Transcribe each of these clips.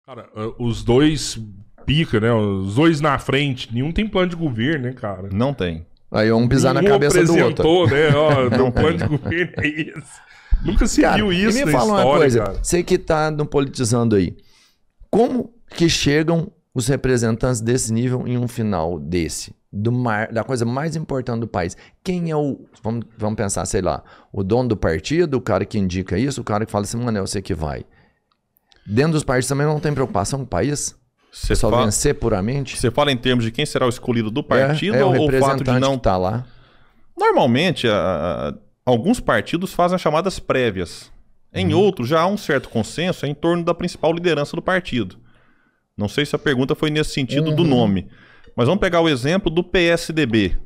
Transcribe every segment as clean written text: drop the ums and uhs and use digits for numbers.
Cara, os dois pica, né? Os dois na frente. Nenhum tem plano de governo, né, cara? Não tem. Aí um pisar na cabeça do outro. Né? Ó, meu plano de governo é esse. Nunca se viu isso e me na fala história, uma coisa, cara. você que tá no politizando aí. Como que chegam os representantes desse nível em um final desse? Da coisa mais importante do país. Quem é o... Vamos pensar, sei lá, o dono do partido, o cara que indica isso, o cara que fala assim, mano, é você que vai. Dentro dos partidos também não tem preocupação com o país? Só vencer puramente? Você fala em termos de quem será o escolhido do partido o ou o fato de não... que tá lá? Normalmente, alguns partidos fazem as chamadas prévias. Em outros, já há um certo consenso em torno da principal liderança do partido. Não sei se a pergunta foi nesse sentido do nome. Mas vamos pegar o exemplo do PSDB.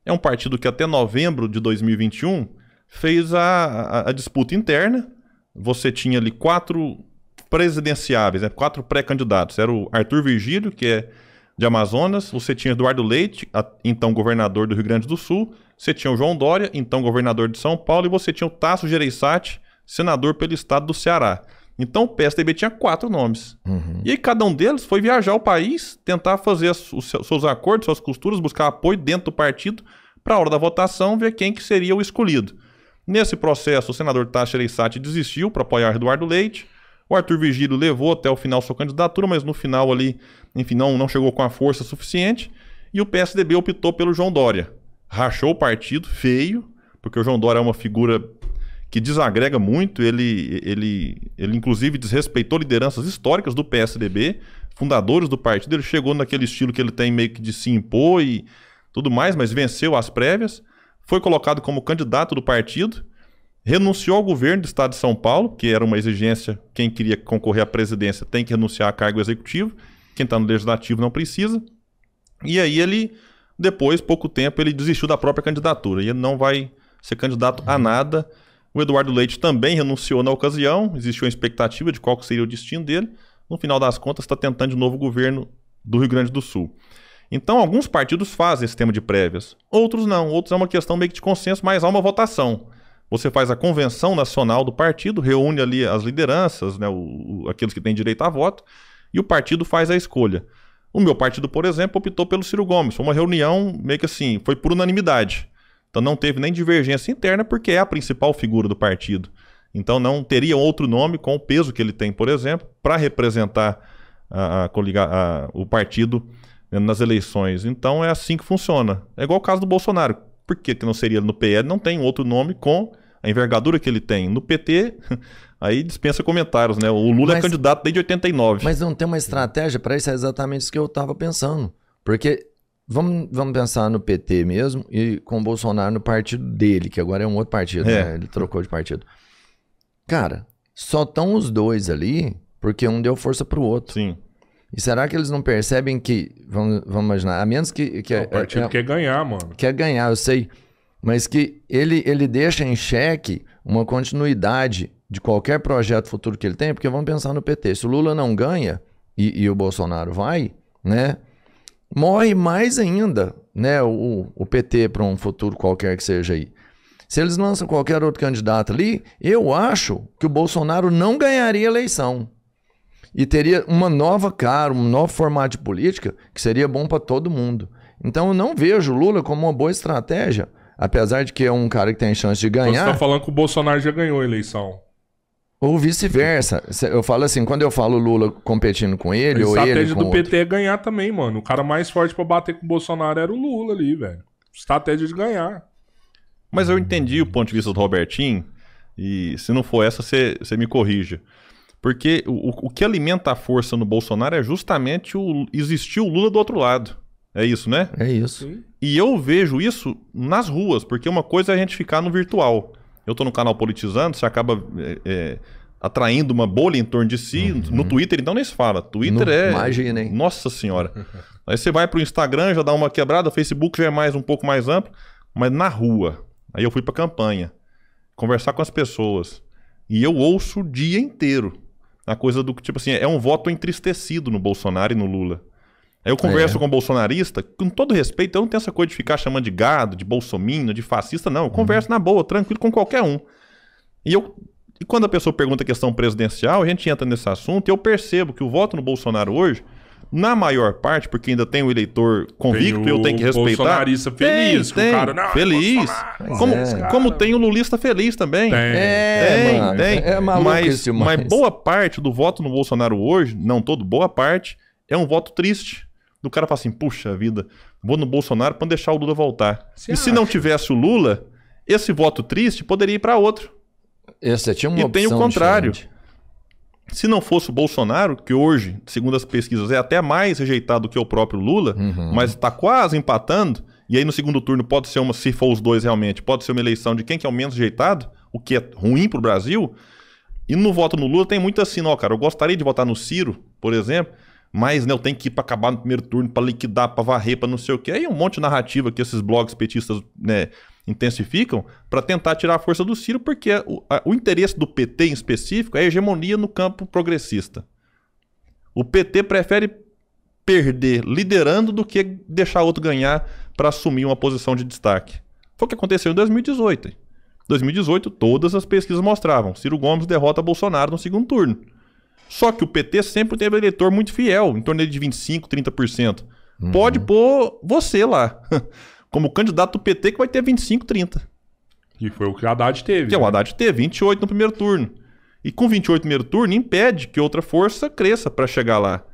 É um partido que até novembro de 2021 fez a disputa interna. Você tinha ali 4 presidenciáveis, né? 4 pré-candidatos. Era o Arthur Virgílio, que é de Amazonas. Você tinha Eduardo Leite, então governador do Rio Grande do Sul. Você tinha o João Dória, então governador de São Paulo. E você tinha o Tasso Gereissati, senador pelo estado do Ceará. Então o PSDB tinha 4 nomes. E aí cada um deles foi viajar ao país, tentar fazer os seus acordos, suas costuras, buscar apoio dentro do partido, para a hora da votação ver quem que seria o escolhido. Nesse processo, o senador Tasso Gereissati desistiu para apoiar Eduardo Leite. O Arthur Virgílio levou até o final sua candidatura, mas no final ali, enfim, não chegou com a força suficiente. E o PSDB optou pelo João Dória. Rachou o partido, feio, porque o João Dória é uma figura que desagrega muito, ele inclusive desrespeitou lideranças históricas do PSDB, fundadores do partido. Ele chegou naquele estilo que ele tem meio que de se impor e tudo mais, mas venceu as prévias, foi colocado como candidato do partido, renunciou ao governo do estado de São Paulo, que era uma exigência, quem queria concorrer à presidência tem que renunciar a cargo executivo, quem está no legislativo não precisa, e aí ele, depois, pouco tempo, ele desistiu da própria candidatura, e ele não vai ser candidato a nada. O Eduardo Leite também renunciou na ocasião, existiu uma expectativa de qual seria o destino dele. No final das contas, está tentando de novo o governo do Rio Grande do Sul. Então, alguns partidos fazem esse tema de prévias, outros não. Outros é uma questão meio que de consenso, mas há uma votação. Você faz a convenção nacional do partido, reúne ali as lideranças, né, aqueles que têm direito a voto, e o partido faz a escolha. O meu partido, por exemplo, optou pelo Ciro Gomes. Foi uma reunião meio que assim, foi por unanimidade. Então não teve nem divergência interna, porque é a principal figura do partido. Então não teria outro nome com o peso que ele tem, por exemplo, para representar o partido nas eleições. Então é assim que funciona. É igual o caso do Bolsonaro. Por que não seria no PL? Não tem outro nome com a envergadura que ele tem. No PT, aí dispensa comentários, né? O Lula é candidato desde 89. Mas não tem uma estratégia para isso? É exatamente isso que eu estava pensando. Porque... Vamos pensar no PT mesmo e com o Bolsonaro no partido dele, que agora é um outro partido, né? Ele trocou de partido. Cara, só estão os dois ali porque um deu força pro outro. Sim. E será que eles não percebem que... Vamos imaginar, a menos que o partido quer ganhar, mano. Quer ganhar, eu sei. Mas que ele deixa em xeque uma continuidade de qualquer projeto futuro que ele tem, porque vamos pensar no PT. Se o Lula não ganha e o Bolsonaro vai, né? Morre mais ainda, né, o PT para um futuro qualquer que seja aí. Se eles lançam qualquer outro candidato ali, eu acho que o Bolsonaro não ganharia a eleição. E teria uma nova cara, um novo formato de política que seria bom para todo mundo. Então eu não vejo o Lula como uma boa estratégia, apesar de que é um cara que tem chance de ganhar. Você está falando que o Bolsonaro já ganhou a eleição. Ou vice-versa. Eu falo assim, quando eu falo Lula competindo com ele, ou ele com a estratégia do PT outro. é ganhar também, mano. O cara mais forte pra bater com o Bolsonaro era o Lula ali, velho. Estratégia de ganhar. Mas eu entendi o ponto de vista do Robertinho, e se não for essa, você me corrija. Porque o que alimenta a força no Bolsonaro é justamente existir o Lula do outro lado. É isso, né? É isso. Sim. E eu vejo isso nas ruas, porque uma coisa é a gente ficar no virtual. Eu tô no canal Politizando, você acaba atraindo uma bolha em torno de si. No Twitter, então, nem se fala. Twitter Imagina, hein? Nossa Senhora. Aí você vai pro Instagram, já dá uma quebrada, Facebook já é um pouco mais amplo, mas na rua. Aí eu fui pra campanha, conversar com as pessoas. E eu ouço o dia inteiro. A coisa do tipo assim, é um voto entristecido no Bolsonaro e no Lula. Aí eu converso com um bolsonarista, com todo respeito, eu não tenho essa coisa de ficar chamando de gado, de bolsominion, de fascista, não. Eu converso na boa, tranquilo, com qualquer um. E eu E quando a pessoa pergunta a questão presidencial, a gente entra nesse assunto e eu percebo que o voto no Bolsonaro hoje, na maior parte, porque ainda tem o eleitor convicto e eu tenho que respeitar. Bolsonarista feliz, tem, que o cara, não, feliz. Como tem o lulista feliz também. Mano, Tem. É maluco Mas boa parte do voto no Bolsonaro hoje, não todo, boa parte, é um voto triste. Do cara fala assim, puxa vida, vou no Bolsonaro para deixar o Lula voltar. Se não tivesse o Lula, esse voto triste poderia ir para outro. Esse tinha uma e tem o opção contrário. diferente. Se não fosse o Bolsonaro, que hoje, segundo as pesquisas, é até mais rejeitado que o próprio Lula, mas está quase empatando, e aí no segundo turno pode ser se for os dois realmente, pode ser uma eleição de quem que é o menos rejeitado, o que é ruim pro Brasil. E no voto no Lula tem muito assim, ó, cara, eu gostaria de votar no Ciro, por exemplo, mas né, eu tenho que ir para acabar no primeiro turno, para liquidar, para varrer, para não sei o quê. Aí um monte de narrativa que esses blogs petistas, né, intensificam para tentar tirar a força do Ciro, porque o interesse do PT em específico é a hegemonia no campo progressista. O PT prefere perder liderando do que deixar outro ganhar para assumir uma posição de destaque. Foi o que aconteceu em 2018. Em 2018, todas as pesquisas mostravam Ciro Gomes derrota Bolsonaro no segundo turno. Só que o PT sempre teve eleitor muito fiel, em torno de 25%, 30%. Pode pôr você lá. Como candidato do PT que vai ter 25, 30. E foi o que o Haddad teve. Que o Haddad teve, 28 no primeiro turno. E com 28 no primeiro turno, impede que outra força cresça para chegar lá.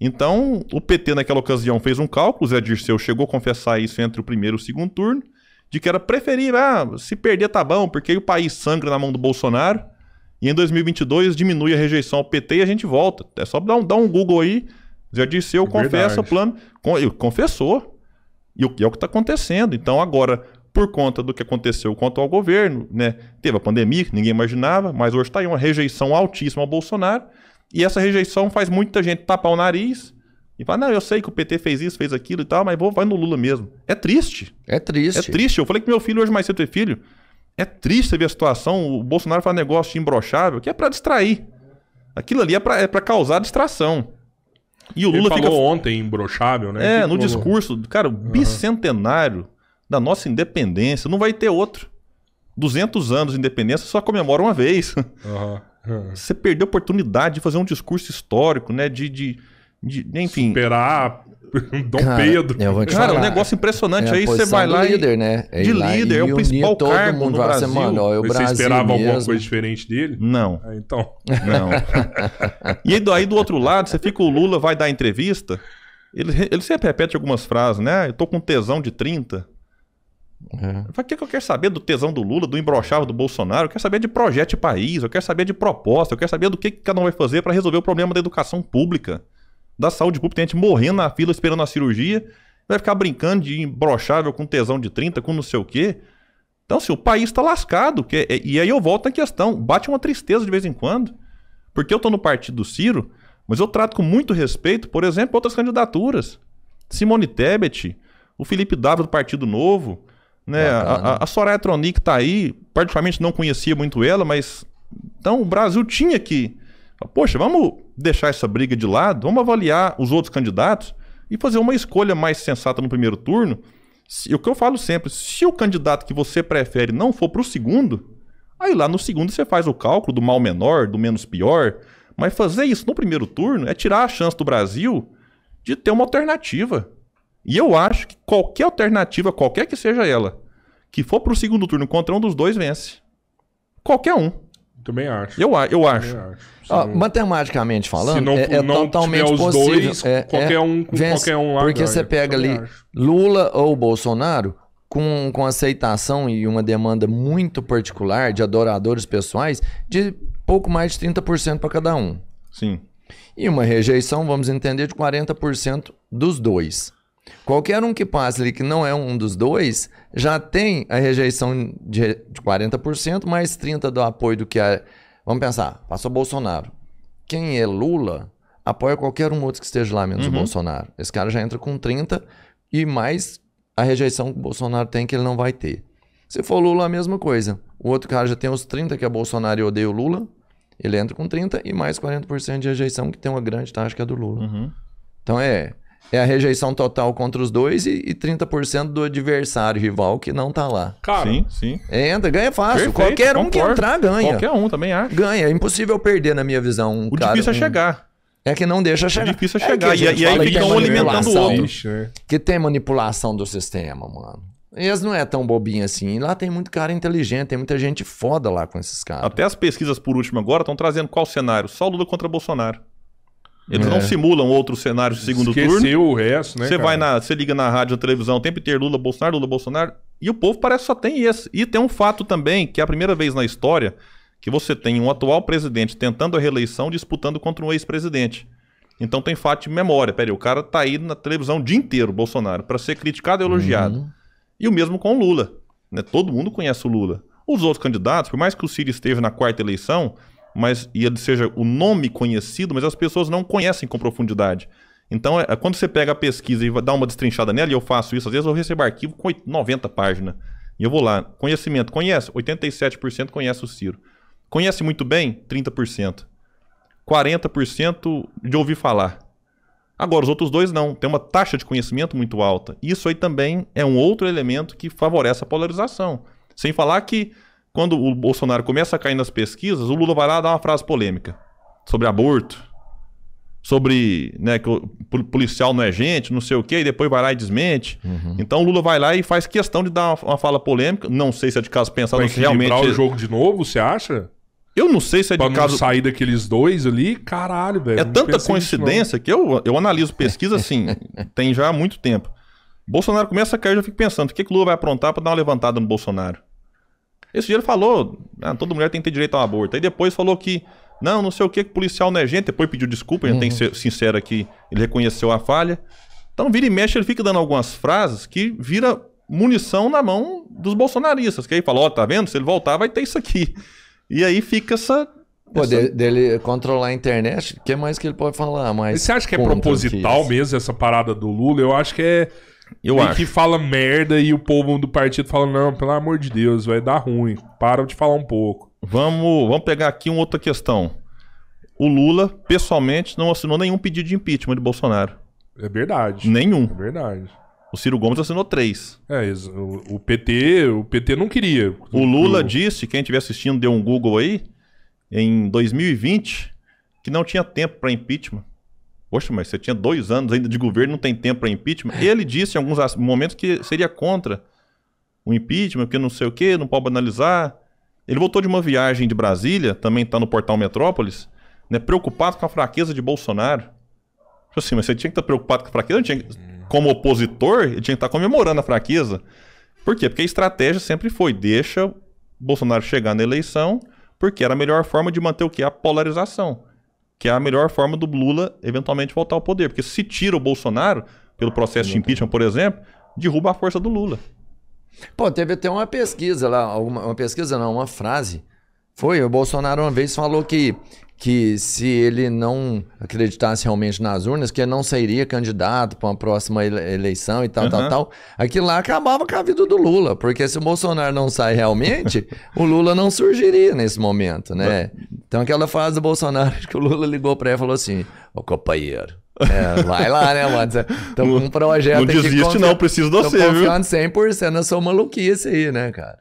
Então, o PT naquela ocasião fez um cálculo, o Zé Dirceu chegou a confessar isso entre o primeiro e o segundo turno, de que era preferível, se perder tá bom, porque aí o país sangra na mão do Bolsonaro, e em 2022 diminui a rejeição ao PT e a gente volta. É só dar um Google aí, Zé Dirceu confessa o plano. Confessou. E é o que está acontecendo. Então, agora, por conta do que aconteceu quanto ao governo, né, teve a pandemia, que ninguém imaginava, mas hoje está aí uma rejeição altíssima ao Bolsonaro, e essa rejeição faz muita gente tapar o nariz e falar, não, eu sei que o PT fez isso, fez aquilo e tal, mas vai no Lula mesmo. É triste. É triste. É triste. Eu falei que meu filho hoje mais cedo tem filho. É triste você ver a situação, o Bolsonaro faz negócio de imbrochável, que é para distrair. Aquilo ali é para causar distração. E o Lula Ele falou ontem imbrochável, né? No discurso, cara, o bicentenário da nossa independência, não vai ter outro. 200 anos de independência só comemora uma vez. Você perdeu a oportunidade de fazer um discurso histórico, né? Enfim. Superar Dom Pedro. Cara, um negócio impressionante. Aí você vai lá líder, né? De líder, é o principal cargo no Brasil. Você esperava alguma coisa diferente dele? Não. Então. Não. E aí do outro lado, você fica, o Lula vai dar entrevista, ele sempre repete algumas frases, né? Eu tô com tesão de 30. O que eu quero saber do tesão do Lula, do imbrochável do Bolsonaro? Eu quero saber de projeto de país, eu quero saber de proposta, eu quero saber do que cada um vai fazer para resolver o problema da educação pública, da saúde pública. Tem gente morrendo na fila esperando a cirurgia, vai ficar brincando de imbrochável com tesão de 30, com não sei o quê. Então, assim, o país tá lascado. E aí eu volto na questão, bate uma tristeza de vez em quando, porque eu tô no partido do Ciro, mas eu trato com muito respeito, por exemplo, outras candidaturas. Simone Tebet, o Felipe Dávila do Partido Novo, né? A Soraya Tronic tá aí, particularmente não conhecia muito ela, mas então o Brasil tinha que, poxa, vamos deixar essa briga de lado, vamos avaliar os outros candidatos e fazer uma escolha mais sensata no primeiro turno. O que eu falo sempre, se o candidato que você prefere não for pro segundo, aí lá no segundo você faz o cálculo do mal menor, do menos pior, mas fazer isso no primeiro turno é tirar a chance do Brasil de ter uma alternativa. E eu acho que qualquer alternativa, qualquer que seja ela, que for pro segundo turno contra um dos dois, vence. Qualquer um. Também acho. Eu acho. Matematicamente falando, se não totalmente tiver os possível. Dois, qualquer um com vence, qualquer um lá. Porque você pega ali Lula ou Bolsonaro com aceitação e uma demanda muito particular de adoradores pessoais de pouco mais de 30% para cada um. Sim. E uma rejeição, vamos entender, de 40% dos dois. Qualquer um que passe ali que não é um dos dois, já tem a rejeição de 40%, mais 30% do apoio do que a... Vamos pensar, passou Bolsonaro. Quem é Lula, apoia qualquer um outro que esteja lá, menos o Bolsonaro. Esse cara já entra com 30% e mais a rejeição que o Bolsonaro tem, que ele não vai ter. Se for Lula, a mesma coisa. O outro cara já tem os 30%, que é Bolsonaro e odeia o Lula. Ele entra com 30% e mais 40% de rejeição, que tem uma grande taxa, que é do Lula. Então é a rejeição total contra os dois e 30% do adversário rival que não tá lá. Cara, Sim. Entra, ganha fácil. Perfeito, Qualquer um que concordo. entrar ganha. Qualquer um também acha. Ganha. É impossível perder, na minha visão. O difícil é chegar. É que não deixa chegar. O difícil é que chegar. a gente E aí fala que fica tem um alimentando o manipulação. outro. Ixi, né? Que tem manipulação do sistema, mano. Eles não é tão bobinho assim. Lá tem muito cara inteligente, tem muita gente foda lá com esses caras. Até as pesquisas por último agora estão trazendo qual cenário? Só Lula contra Bolsonaro. Eles não simulam outros cenários de segundo Esqueceu turno. o resto, né, Você cara? você liga na rádio, na televisão, o tempo inteiro Lula, Bolsonaro. E o povo parece que só tem esse. E tem um fato também, que é a primeira vez na história que você tem um atual presidente tentando a reeleição disputando contra um ex-presidente. Então tem fato de memória. Peraí, o cara tá aí na televisão o dia inteiro, Bolsonaro, para ser criticado e elogiado. E o mesmo com o Lula. Né? Todo mundo conhece o Lula. Os outros candidatos, por mais que o Ciro esteja na quarta eleição, e ele seja o nome conhecido, mas as pessoas não conhecem com profundidade. Então, quando você pega a pesquisa e dá uma destrinchada nela, e eu faço isso, às vezes eu recebo arquivo com 90 páginas. E eu vou lá. Conhecimento, conhece? 87% conhece o Ciro. Conhece muito bem? 30%. 40% de ouvir falar. Agora, os outros dois não. Tem uma taxa de conhecimento muito alta. Isso aí também é um outro elemento que favorece a polarização. Sem falar que, quando o Bolsonaro começa a cair nas pesquisas, o Lula vai lá dar uma frase polêmica sobre aborto, sobre, né, que o policial não é gente, não sei o quê, e depois vai lá e desmente. Então o Lula vai lá e faz questão de dar uma fala polêmica. Não sei se é de caso pensado, Pra se realmente... equilibrar o jogo de novo, você acha? Eu não sei se é Pra de não caso... sair daqueles dois ali, caralho, velho. É não tanta pensei nisso, não. coincidência que eu analiso pesquisa assim, tem já há muito tempo. Bolsonaro começa a cair, eu já fico pensando, o que o Lula vai aprontar pra dar uma levantada no Bolsonaro? Esse dia ele falou, toda mulher tem que ter direito ao aborto. Aí depois falou que, não sei o que policial não é gente. Depois pediu desculpa, a gente tem que ser sincero aqui, ele reconheceu a falha. Então vira e mexe, ele fica dando algumas frases que vira munição na mão dos bolsonaristas. Que aí fala, tá vendo? Se ele voltar vai ter isso aqui. E aí fica essa... Pô, dele controlar a internet, o que mais que ele pode falar? Mas você acha que é proposital mesmo essa parada do Lula? Eu acho que é... que fala merda e o povo do partido fala, não, pelo amor de Deus, vai dar ruim. Para de falar um pouco. Vamos pegar aqui uma outra questão. O Lula, pessoalmente, não assinou nenhum pedido de impeachment de Bolsonaro. É verdade. Nenhum. É verdade. O Ciro Gomes assinou 3. O PT não queria. O Lula disse, quem estiver assistindo, deu um Google aí, em 2020, que não tinha tempo para impeachment. Poxa, mas você tinha 2 anos ainda de governo, não tem tempo para impeachment. Ele disse em alguns momentos que seria contra o impeachment, porque não sei o quê, não pode banalizar. Ele voltou de uma viagem de Brasília, também está no portal Metrópolis, né, preocupado com a fraqueza de Bolsonaro. Assim, mas você tinha que estar preocupado com a fraqueza, como opositor, ele tinha que estar comemorando a fraqueza. Por quê? Porque a estratégia sempre foi, deixa Bolsonaro chegar na eleição, porque era a melhor forma de manter o quê? A polarização. Que é a melhor forma do Lula eventualmente voltar ao poder. Porque se tira o Bolsonaro, pelo processo de impeachment, por exemplo, derruba a força do Lula. Pô, teve até uma pesquisa lá, uma frase. O Bolsonaro uma vez falou que se ele não acreditasse realmente nas urnas, que ele não seria candidato para uma próxima eleição e tal. Aquilo lá acabava com a vida do Lula, porque se o Bolsonaro não sai realmente, o Lula não surgiria nesse momento, né? Então aquela frase do Bolsonaro, que o Lula ligou para ele e falou assim, ô companheiro, vai lá, né, mano? Tô com um projeto não desiste não, preciso de você, viu? Tô confiando 100% na sua maluquice aí, né, cara?